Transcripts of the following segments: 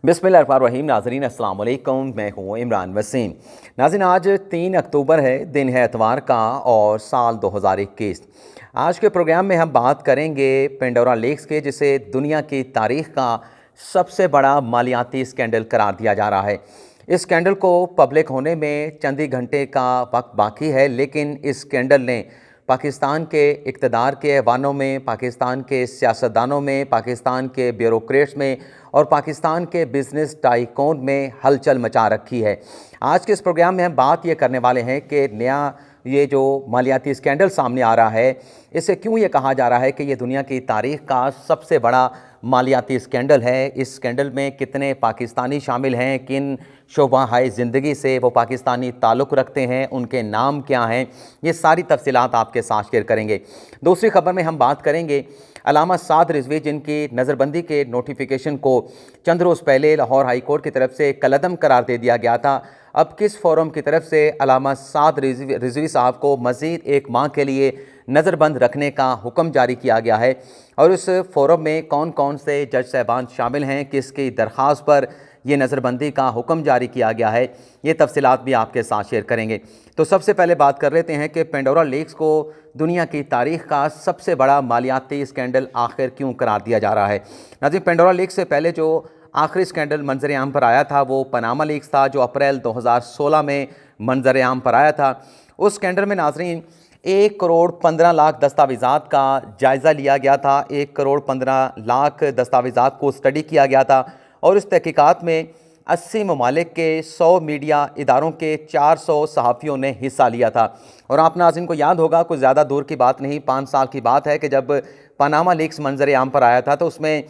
بسم اللہ الرحمن الرحیم. ناظرین السلام علیکم، میں ہوں عمران. وسیم. ناظرین آج 3 اکتوبر ہے، دن ہے اتوار کا اور سال 2021. آج کے پروگرام میں ہم بات کریں گے پنڈورا لیکس کے، جسے دنیا کی تاریخ کا سب سے بڑا مالیاتی اسکینڈل قرار دیا جا رہا ہے. اس اسکینڈل کو پبلک ہونے میں چند ہی گھنٹے کا وقت باقی ہے، لیکن اس اسکینڈل نے پاکستان کے اقتدار کے ایوانوں میں، پاکستان کے سیاستدانوں میں، پاکستان کے بیوروکریٹس میں اور پاکستان کے بزنس ٹائکون میں ہلچل مچا رکھی ہے. آج کے اس پروگرام میں ہم بات یہ کرنے والے ہیں کہ نیا یہ جو مالیاتی اسکینڈل سامنے آ رہا ہے، اسے کیوں یہ کہا جا رہا ہے کہ یہ دنیا کی تاریخ کا سب سے بڑا مالیاتی اسکینڈل ہے. اس اسکینڈل میں کتنے پاکستانی شامل ہیں، کن شعبہ زندگی سے وہ پاکستانی تعلق رکھتے ہیں، ان کے نام کیا ہیں، یہ ساری تفصیلات آپ کے ساتھ شیئر کریں گے. دوسری خبر میں ہم بات کریں گے علامہ سعد رضوی، جن کی نظر بندی کے نوٹیفیکیشن کو چند روز پہلے لاہور ہائی کورٹ کی طرف سے کالعدم قرار دے دیا گیا تھا. اب کس فورم کی طرف سے علامہ سعد رضوی صاحب کو مزید 1 ماہ کے لیے نظر بند رکھنے کا حکم جاری کیا گیا ہے، اور اس فورم میں کون کون سے جج صاحبان شامل ہیں، کس کی درخواست پر یہ نظر بندی کا حکم جاری کیا گیا ہے، یہ تفصیلات بھی آپ کے ساتھ شیئر کریں گے. تو سب سے پہلے بات کر لیتے ہیں کہ پنڈورا لیکس کو دنیا کی تاریخ کا سب سے بڑا مالیاتی اسکینڈل آخر کیوں قرار دیا جا رہا ہے. ناظرین، پنڈورا لیکس سے پہلے جو آخری اسکینڈل منظر عام پر آیا تھا وہ پاناما لیکس تھا، جو اپریل 2016 میں منظر عام پر آیا تھا. اس اسکینڈل میں ناظرین 1 کروڑ 15 لاکھ دستاویزات کا جائزہ لیا گیا تھا. 1 کروڑ 15 لاکھ دستاویزات کو اسٹڈی کیا گیا تھا، اور اس تحقیقات میں 80 ممالک کے 100 میڈیا اداروں کے 400 صحافیوں نے حصہ لیا تھا. اور آپ ناظرین کو یاد ہوگا، کوئی زیادہ دور کی بات نہیں، 5 سال کی بات ہے کہ جب پاناما لیکس منظر عام پر آیا تھا تو اس میں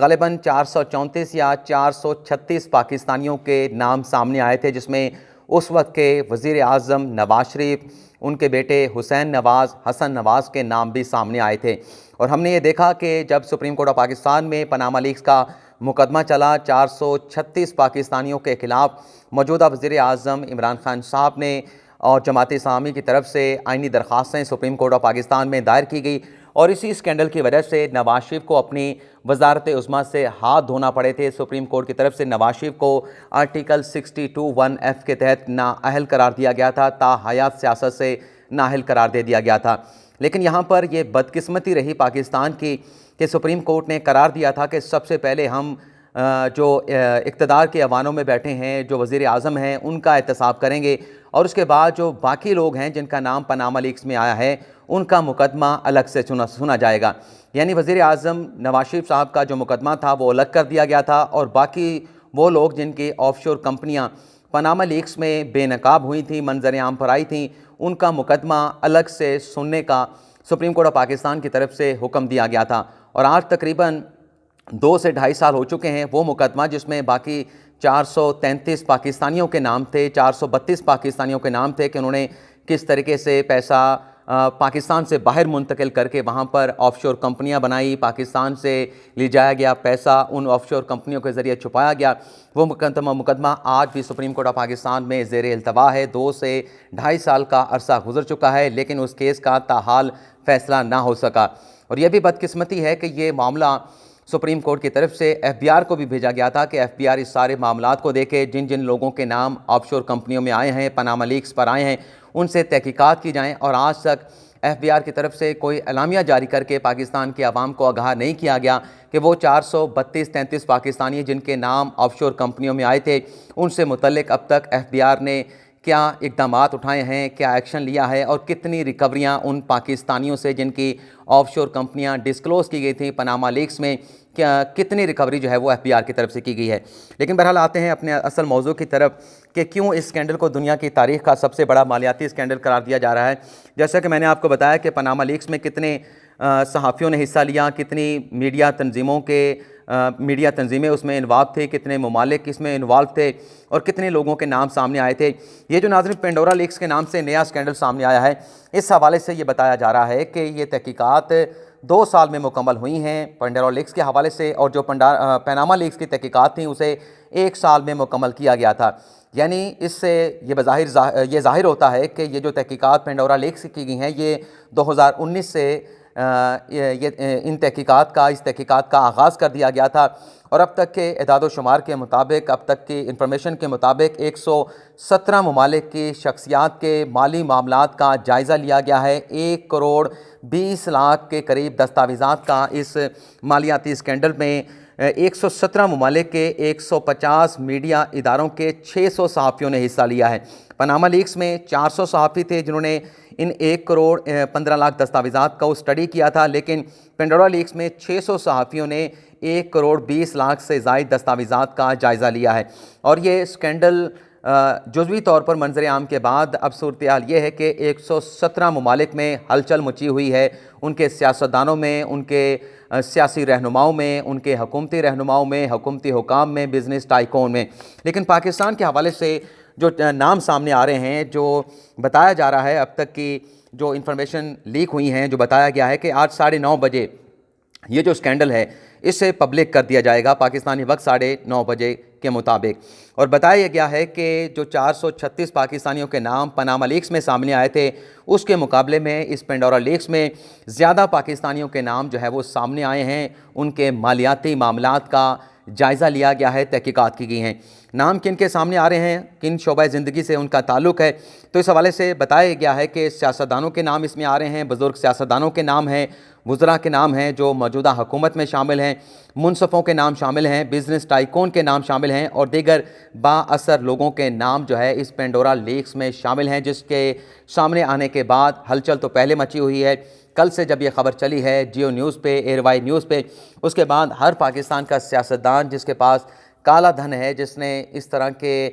غالباً 434 یا 436 پاکستانیوں کے نام سامنے آئے تھے، جس میں اس وقت کے وزیر اعظم نواز شریف، ان کے بیٹے حسین نواز، حسن نواز کے نام بھی سامنے آئے تھے. اور ہم نے یہ دیکھا کہ جب سپریم کورٹ آف پاکستان میں پاناما لیکس کا مقدمہ چلا، 436 پاکستانیوں کے خلاف موجودہ وزیر اعظم عمران خان صاحب نے اور جماعت اسلامی کی طرف سے آئینی درخواستیں سپریم کورٹ آف پاکستان میں دائر کی گئی، اور اسی اسکینڈل کی وجہ سے نواز شریف کو اپنی وزارت عظمیٰ سے ہاتھ دھونا پڑے تھے. سپریم کورٹ کی طرف سے نواز شریف کو آرٹیکل 62(1)(f) کے تحت نااہل قرار دیا گیا تھا، تا حیات سیاست سے نااہل قرار دے دیا گیا تھا. لیکن یہاں پر یہ بدقسمتی رہی پاکستان کی کہ سپریم کورٹ نے قرار دیا تھا کہ سب سے پہلے ہم جو اقتدار کے ایوانوں میں بیٹھے ہیں، جو وزیر اعظم ہیں، ان کا احتساب کریں گے، اور اس کے بعد جو باقی لوگ ہیں جن کا نام پاناما لیکس میں آیا ہے ان کا مقدمہ الگ سے سنا جائے گا. یعنی وزیر اعظم نواز شریف صاحب کا جو مقدمہ تھا وہ الگ کر دیا گیا تھا، اور باقی وہ لوگ جن کی آف شور کمپنیاں پاناما لیکس میں بے نقاب ہوئی تھیں، منظر عام پر آئی تھیں، ان کا مقدمہ الگ سے سننے کا سپریم کورٹ آف پاکستان کی طرف سے حکم دیا گیا تھا. اور آج تقریباً 2 سے 2.5 سال ہو چکے ہیں وہ مقدمہ جس میں باقی 433 پاکستانیوں کے نام تھے، 432 پاکستانیوں کے نام تھے کہ انہوں نے کس طریقے سے پیسہ پاکستان سے باہر منتقل کر کے وہاں پر آف شور کمپنیاں بنائی، پاکستان سے لے جایا گیا پیسہ ان آف شور کمپنیوں کے ذریعے چھپایا گیا. وہ مقدمہ آج بھی سپریم کورٹ آف پاکستان میں زیر التوا ہے. 2 سے 2.5 سال کا عرصہ گزر چکا ہے، لیکن اس کیس کا تاحال فیصلہ نہ ہو سکا. اور یہ بھی بدقسمتی ہے کہ یہ معاملہ سپریم کورٹ کی طرف سے FBI کو بھی بھیجا گیا تھا کہ FBI اس سارے معاملات کو دیکھے، جن جن لوگوں کے نام آف شور کمپنیوں میں آئے ہیں، پاناما لیکس پر آئے ہیں، ان سے تحقیقات کی جائیں. اور آج تک FBI کی طرف سے کوئی اعلامیہ جاری کر کے پاکستان کے عوام کو آگاہ نہیں کیا گیا کہ وہ 432-33 پاکستانی جن کے نام آف شور کمپنیوں میں آئے تھے، ان سے متعلق اب تک FBI نے کیا اقدامات اٹھائے ہیں، کیا ایکشن لیا ہے، اور کتنی ریکوریاں ان پاکستانیوں سے جن کی آف شور کمپنیاں ڈسکلوز کی گئی تھیں پاناما لیکس میں، کتنی ریکوری جو ہے وہ FBI کی طرف سے کی گئی ہے. لیکن بہرحال آتے ہیں اپنے اصل موضوع کی طرف کہ کیوں اس اسکینڈل کو دنیا کی تاریخ کا سب سے بڑا مالیاتی اسکینڈل قرار دیا جا رہا ہے. جیسا کہ میں نے آپ کو بتایا کہ پاناما لیکس میں کتنے صحافیوں نے حصہ لیا، کتنی میڈیا تنظیمیں اس میں انوالو تھے، کتنے ممالک اس میں انوالو تھے، اور کتنے لوگوں کے نام سامنے آئے تھے. یہ جو ناظرین پنڈورا لیکس کے نام سے نیا اسکینڈل سامنے آیا ہے، اس حوالے سے یہ بتایا جا رہا ہے کہ یہ تحقیقات 2 سال میں مکمل ہوئی ہیں پنڈورا لیکس کے حوالے سے، اور جو پاناما لیکس کی تحقیقات تھیں اسے 1 سال میں مکمل کیا گیا تھا. یعنی اس سے یہ ظاہر ہوتا ہے کہ یہ جو تحقیقات پنڈورا لیکس کی گئی ہیں یہ 2019 سے اس تحقیقات کا آغاز کر دیا گیا تھا، اور اب تک کے اعداد و شمار کے مطابق، اب تک کی انفارمیشن کے مطابق 117 ممالک کی شخصیات کے مالی معاملات کا جائزہ لیا گیا ہے۔ 1 کروڑ 20 لاکھ کے قریب دستاویزات کا اس مالیاتی اسکینڈل میں 117 ممالک کے 150 میڈیا اداروں کے 600 صحافیوں نے حصہ لیا ہے۔ پاناما لیکس میں 400 صحافی تھے جنہوں نے ان 1 کروڑ 15 لاکھ دستاویزات کا اسٹڈی کیا تھا، لیکن پنڈورا لیکس میں 600 صحافیوں نے 1 کروڑ 20 لاکھ سے زائد دستاویزات کا جائزہ لیا ہے۔ اور یہ اسکینڈل جزوی طور پر منظر عام کے بعد اب صورتحال یہ ہے کہ 117 ممالک میں ہلچل مچی ہوئی ہے، ان کے سیاستدانوں میں، ان کے سیاسی رہنماؤں میں، ان کے حکومتی رہنماؤں میں، حکومتی حکام میں، بزنس ٹائکون میں۔ لیکن پاکستان کے حوالے سے جو نام سامنے آ رہے ہیں، جو بتایا جا رہا ہے، اب تک کی جو انفارمیشن لیک ہوئی ہیں، جو بتایا گیا ہے کہ آج 9:30 بجے یہ جو اسکینڈل ہے اسے پبلک کر دیا جائے گا پاکستانی وقت 9:30 بجے کے مطابق۔ اور بتایا گیا ہے کہ جو 436 پاکستانیوں کے نام پاناما لیکس میں سامنے آئے تھے، اس کے مقابلے میں اس پنڈورا لیکس میں زیادہ پاکستانیوں کے نام جو ہے وہ سامنے آئے ہیں، ان کے مالیاتی معاملات کا جائزہ لیا گیا ہے، تحقیقات کی گئی ہیں۔ نام کن کے سامنے آ رہے ہیں، کن شعبہ زندگی سے ان کا تعلق ہے، تو اس حوالے سے بتایا گیا ہے کہ سیاستدانوں کے نام اس میں آ رہے ہیں، بزرگ سیاستدانوں کے نام ہیں، وزراء کے نام ہیں جو موجودہ حکومت میں شامل ہیں، منصفوں کے نام شامل ہیں، بزنس ٹائکون کے نام شامل ہیں، اور دیگر با اثر لوگوں کے نام جو ہے اس پنڈورا لیکس میں شامل ہیں، جس کے سامنے آنے کے بعد ہلچل تو پہلے مچی ہوئی ہے۔ کل سے جب یہ خبر چلی ہے جیو نیوز پہ، ایئر وائی نیوز پہ، اس کے بعد ہر پاکستان کا سیاستدان جس کے پاس کالا دھن ہے، جس نے اس طرح کے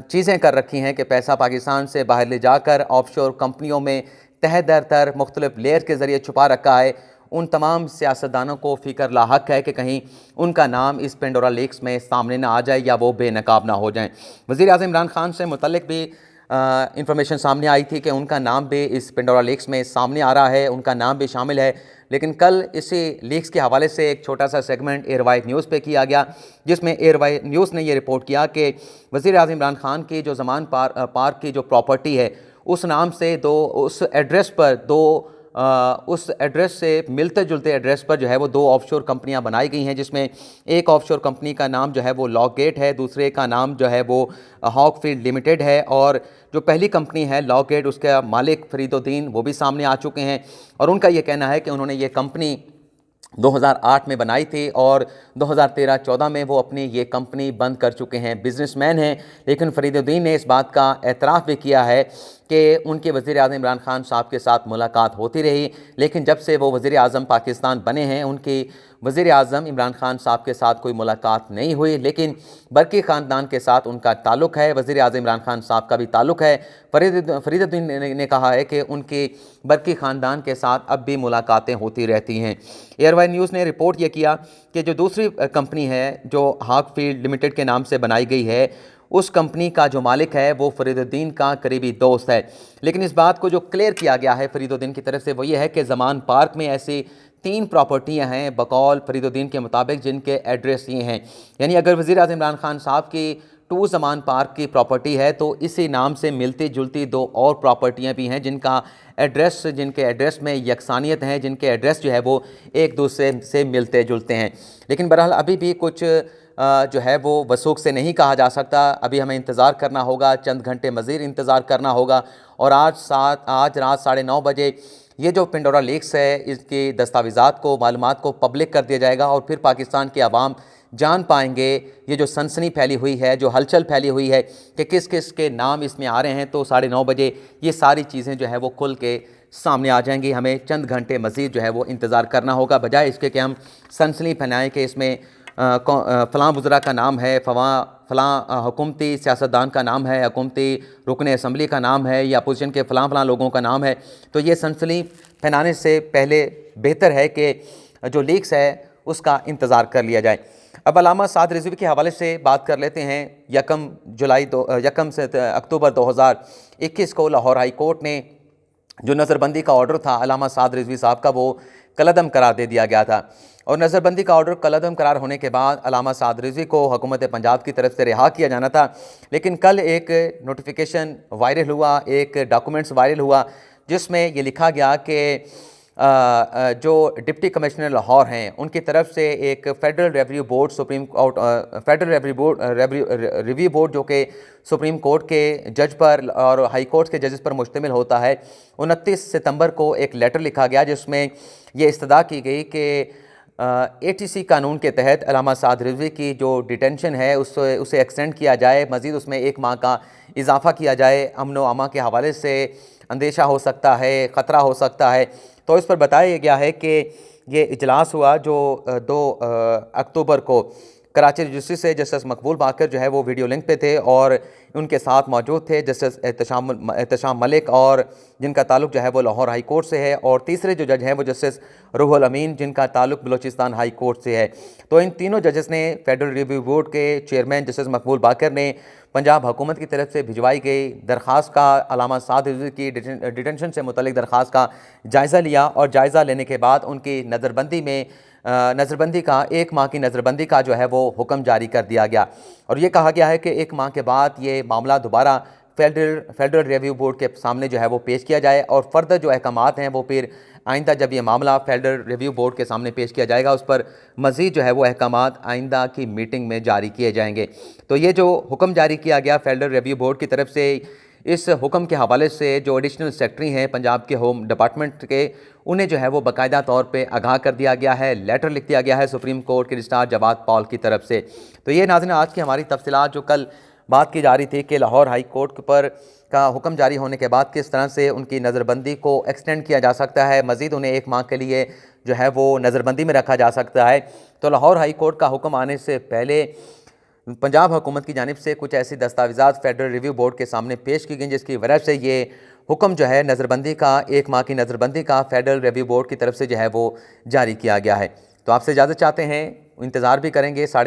چیزیں کر رکھی ہیں کہ پیسہ پاکستان سے باہر لے جا کر آف شور کمپنیوں میں تہ در تر مختلف لیئر کے ذریعے چھپا رکھا ہے، ان تمام سیاستدانوں کو فکر لاحق ہے کہ کہیں ان کا نام اس پنڈورا لیکس میں سامنے نہ آ جائے یا وہ بے نقاب نہ ہو جائیں۔ وزیر اعظم عمران خان سے متعلق بھی انفارمیشن سامنے آئی تھی کہ ان کا نام بھی اس پنڈورا لیکس میں سامنے آ رہا ہے، ان کا نام بھی شامل ہے، لیکن کل اسی لیکس کے حوالے سے ایک چھوٹا سا سیگمنٹ ایئر وائی نیوز پہ کیا گیا، جس میں ایئر وائی نیوز نے یہ رپورٹ کیا کہ وزیر اعظم عمران خان کی جو زمان پارک کی جو پراپرٹی ہے، اس نام سے اس ایڈریس سے ملتے جلتے ایڈریس پر جو ہے وہ 2 آف شور کمپنیاں بنائی گئی ہیں، جس میں ایک آف شور کمپنی کا نام جو ہے وہ لاک گیٹ ہے، دوسرے کا نام جو ہے وہ ہاک فیلڈ لمیٹڈ ہے، اور جو پہلی کمپنی ہے لاک گیٹ، اس کا مالک فرید الدین وہ بھی سامنے آ چکے ہیں، اور ان کا یہ کہنا ہے کہ انہوں نے یہ کمپنی 2008 میں بنائی تھی اور 2013-14 میں وہ اپنی یہ کمپنی بند کر چکے ہیں۔ بزنس مین ہیں، لیکن فرید الدین نے اس بات کا اعتراف بھی کیا ہے کہ ان کے وزیر اعظم عمران خان صاحب کے ساتھ ملاقات ہوتی رہی، لیکن جب سے وہ وزیر اعظم پاکستان بنے ہیں ان کی وزیر اعظم عمران خان صاحب کے ساتھ کوئی ملاقات نہیں ہوئی، لیکن برقی خاندان کے ساتھ ان کا تعلق ہے، وزیر اعظم عمران خان صاحب کا بھی تعلق ہے۔ فرید الدین نے کہا ہے کہ ان کی برقی خاندان کے ساتھ اب بھی ملاقاتیں ہوتی رہتی ہیں۔ ایئر وائی نیوز نے رپورٹ یہ کیا کہ جو دوسری کمپنی ہے جو ہاک فیلڈ لمیٹڈ کے نام سے بنائی گئی ہے، اس کمپنی کا جو مالک ہے وہ فرید الدین کا قریبی دوست ہے، لیکن اس بات کو جو کلیئر کیا گیا ہے فرید الدین کی طرف سے وہ یہ ہے کہ زمان پارک میں ایسی 3 پراپرٹیاں ہیں بقول فرید الدین کے مطابق جن کے ایڈریس یہ ہیں، یعنی اگر وزیر اعظم عمران خان صاحب کی 2 زمان پارک کی پراپرٹی ہے تو اسی نام سے ملتی جلتی 2 اور پراپرٹیاں بھی ہیں جن کے ایڈریس میں یکسانیت ہیں، جن کے ایڈریس جو ہے وہ ایک دوسرے سے ملتے جلتے ہیں، لیکن بہرحال ابھی بھی کچھ جو ہے وہ وثوق سے نہیں کہا جا سکتا، ابھی ہمیں انتظار کرنا ہوگا، چند گھنٹے مزید انتظار کرنا ہوگا، اور آج رات 9:30 بجے یہ جو پنڈورا لیکس ہے اس کی دستاویزات کو، معلومات کو پبلک کر دیا جائے گا، اور پھر پاکستان کے عوام جان پائیں گے یہ جو سنسنی پھیلی ہوئی ہے، جو ہلچل پھیلی ہوئی ہے کہ کس کس کے نام اس میں آ رہے ہیں، تو 9:30 بجے یہ ساری چیزیں جو ہے وہ کھل کے سامنے آ جائیں گی۔ ہمیں چند گھنٹے مزید جو ہے وہ انتظار کرنا ہوگا، بجائے اس کے کہ ہم سنسنی پھیلائیں کہ اس میں فلاں وزراء کا نام ہے، فلاں حکومتی سیاستدان کا نام ہے، حکومتی رکن اسمبلی کا نام ہے، یا اپوزیشن کے فلاں لوگوں کا نام ہے، تو یہ سنسنی پھیلانے سے پہلے بہتر ہے کہ جو لیکس ہے اس کا انتظار کر لیا جائے۔ اب علامہ سعد رضوی کے حوالے سے بات کر لیتے ہیں۔ 1 اکتوبر 2021 کو لاہور ہائی کورٹ نے جو نظر بندی کا آرڈر تھا علامہ سعد رضوی صاحب کا وہ کالعدم قرار دے دیا گیا تھا، اور نظر بندی کا آرڈر کالعدم قرار ہونے کے بعد علامہ سعد رضوی کو حکومت پنجاب کی طرف سے رہا کیا جانا تھا، لیکن کل ایک نوٹیفیکیشن وائرل ہوا، ایک ڈاکومنٹس وائرل ہوا جس میں یہ لکھا گیا کہ جو ڈپٹی کمشنر لاہور ہیں ان کی طرف سے ایک federal review board review board جو کہ سپریم کورٹ کے جج پر اور ہائی کورٹ کے ججز پر مشتمل ہوتا ہے، 29 ستمبر کو ایک لیٹر لکھا گیا جس میں یہ استدعا کی گئی کہ ATC قانون کے تحت علامہ سعد رضوی کی جو ڈیٹینشن ہے اسے ایکسٹینڈ کیا جائے، مزید اس میں 1 ماہ کا اضافہ کیا جائے۔ امن و امان کے حوالے سے اندیشہ ہو سکتا ہے، خطرہ ہو سکتا ہے، تو اس پر بتایا گیا ہے کہ یہ اجلاس ہوا جو 2 اکتوبر کو کراچی رجسٹری سے جسٹس مقبول باقر جو ہے وہ ویڈیو لنک پہ تھے اور ان کے ساتھ موجود تھے جسٹس احتشام ملک اور جن کا تعلق جو ہے وہ لاہور ہائی کورٹ سے ہے، اور تیسرے جو جج ہیں وہ جسٹس روح الامین جن کا تعلق بلوچستان ہائی کورٹ سے ہے۔ تو ان تینوں ججز نے فیڈرل ریویو بورڈ کے چیئرمین جسٹس مقبول باقر نے پنجاب حکومت کی طرف سے بھجوائی گئی درخواست کا، علامہ سعد رضوی کی ڈیٹینشن سے متعلق درخواست کا جائزہ لیا، اور جائزہ لینے کے بعد ان کی نظربندی کا 1 ماہ کی نظربندی کا جو ہے وہ حکم جاری کر دیا گیا، اور یہ کہا گیا ہے کہ 1 ماہ کے بعد یہ معاملہ دوبارہ فیڈرل ریویو بورڈ کے سامنے جو ہے وہ پیش کیا جائے، اور فردر جو احکامات ہیں وہ پھر آئندہ جب یہ معاملہ فیڈرل ریویو بورڈ کے سامنے پیش کیا جائے گا اس پر مزید جو ہے وہ احکامات آئندہ کی میٹنگ میں جاری کیے جائیں گے۔ تو یہ جو حکم جاری کیا گیا فیڈرل ریویو بورڈ کی طرف سے، اس حکم کے حوالے سے جو ایڈیشنل سیکرٹری ہیں پنجاب کے ہوم ڈپارٹمنٹ کے، انہیں جو ہے وہ باقاعدہ طور پہ آگاہ کر دیا گیا ہے، لیٹر لکھ دیا گیا ہے سپریم کورٹ کے رجسٹرار جواد پال کی طرف سے۔ تو یہ ناظرین آج کی ہماری تفصیلات جو کل بات کی جا رہی تھی کہ لاہور ہائی کورٹ پر کا حکم جاری ہونے کے بعد کس طرح سے ان کی نظربندی کو ایکسٹینڈ کیا جا سکتا ہے، مزید انہیں 1 ماہ کے لیے جو ہے وہ نظربندی میں رکھا جا سکتا ہے۔ تو لاہور ہائی کورٹ کا حکم آنے سے پہلے پنجاب حکومت کی جانب سے کچھ ایسی دستاویزات فیڈرل ریویو بورڈ کے سامنے پیش کی گئیں جس کی وجہ سے یہ حکم جو ہے نظربندی کا 1 ماہ کی نظربندی کا فیڈرل ریویو بورڈ کی طرف سے جو ہے وہ جاری کیا گیا ہے۔ تو آپ سے اجازت چاہتے ہیں، انتظار بھی کریں گے